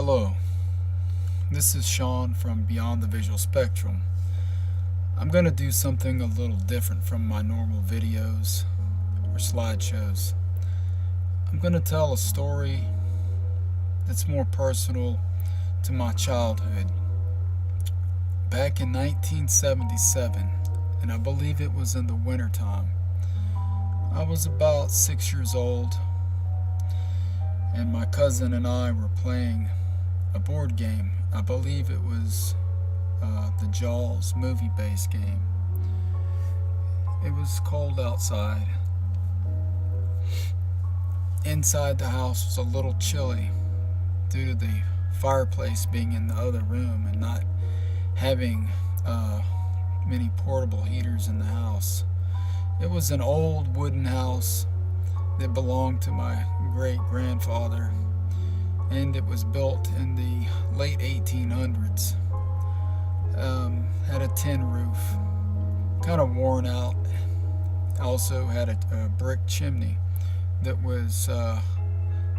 Hello, this is Sean from Beyond the Visual Spectrum. I'm going to do something a little different from my normal videos or slideshows. I'm going to tell a story that's more personal to my childhood. Back in 1977, and I believe it was in the wintertime, I was about 6 years old, and my cousin and I were playing a board game. I believe it was the Jaws movie-based game. It was cold outside. Inside the house was a little chilly due to the fireplace being in the other room and not having many portable heaters in the house. It was an old wooden house that belonged to my great-grandfather, and it was built in the late 1800s. Had a tin roof, kind of worn out. Also had a brick chimney that was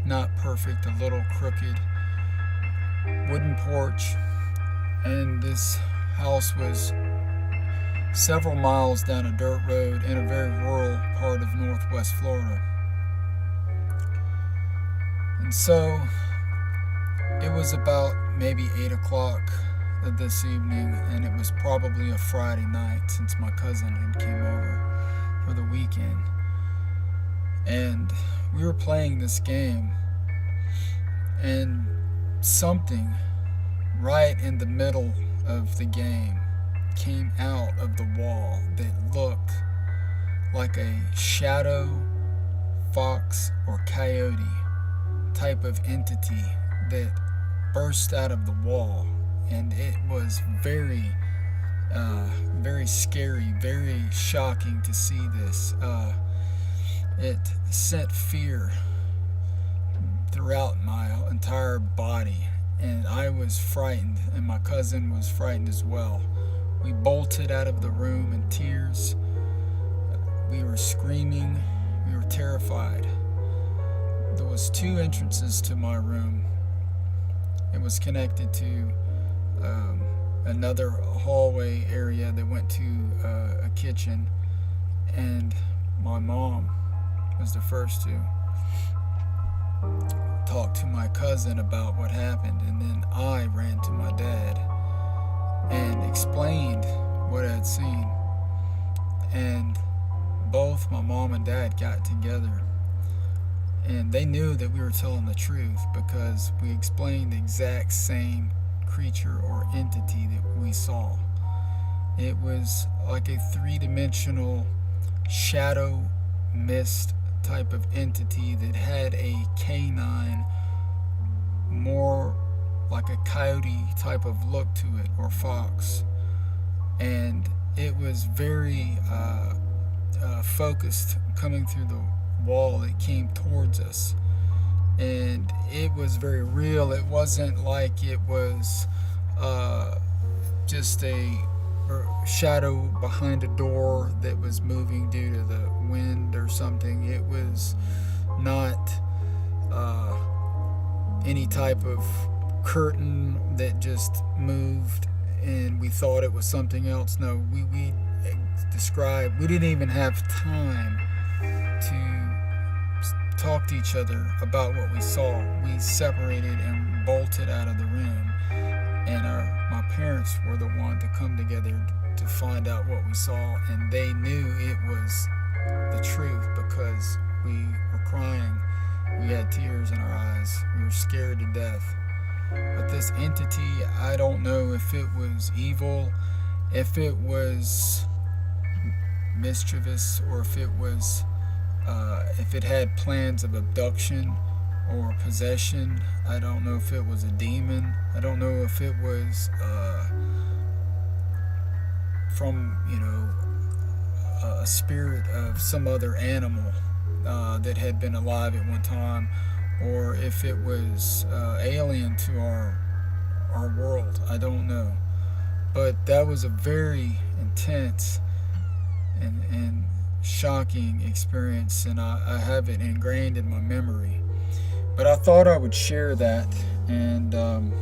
not perfect, a little crooked. Wooden porch, and this house was several miles down a dirt road in a very rural part of northwest Florida. And so it was about maybe 8 o'clock this evening, and it was probably a Friday night since my cousin had came over for the weekend. And we were playing this game, and something right in the middle of the game came out of the wall that looked like a shadow, fox, or coyote type of entity that burst out of the wall. And it was very scary, very shocking to see this. It sent fear throughout my entire body, and I was frightened, and my cousin was frightened as well. We bolted out of the room in tears. We were screaming. We were terrified. There was 2 entrances to my room. It was connected to another hallway area that went to a kitchen, and my mom was the first to talk to my cousin about what happened, and then I ran to my dad and explained what I had seen, and both my mom and dad got together, and they knew that we were telling the truth because we explained the exact same creature or entity that we saw. It was like a 3-dimensional shadow mist type of entity that had a canine, more like a coyote type of look to it, or fox, and it was very focused, coming through the wall that came towards us, and it was very real. It wasn't like it was just a shadow behind a door that was moving due to the wind or something. It was not any type of curtain that just moved and we thought it was something else. No, we didn't even have time to talk to each other about what we saw. We separated and bolted out of the room, and my parents were the one to come together to find out what we saw, and they knew it was the truth because we were crying. We had tears in our eyes. We were scared to death. But this entity, I don't know if it was evil, if it was mischievous, or if it had plans of abduction or possession. I don't know if it was a demon. I don't know if it was from a spirit of some other animal that had been alive at one time, or if it was alien to our world. I don't know. But that was a very intense and shocking experience, and I have it ingrained in my memory. But I thought I would share that and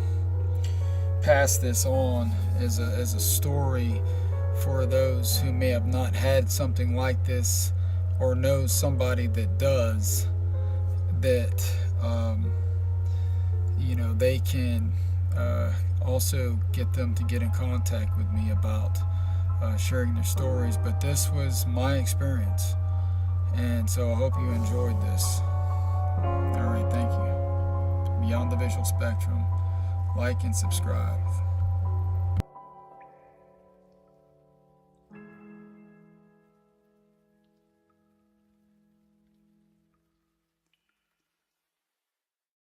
pass this on as a story for those who may have not had something like this, or know somebody that does, that they can also get them to get in contact with me about sharing their stories. But this was my experience, and so I hope you enjoyed this. All right, thank you. Beyond the Visual Spectrum. Like and subscribe.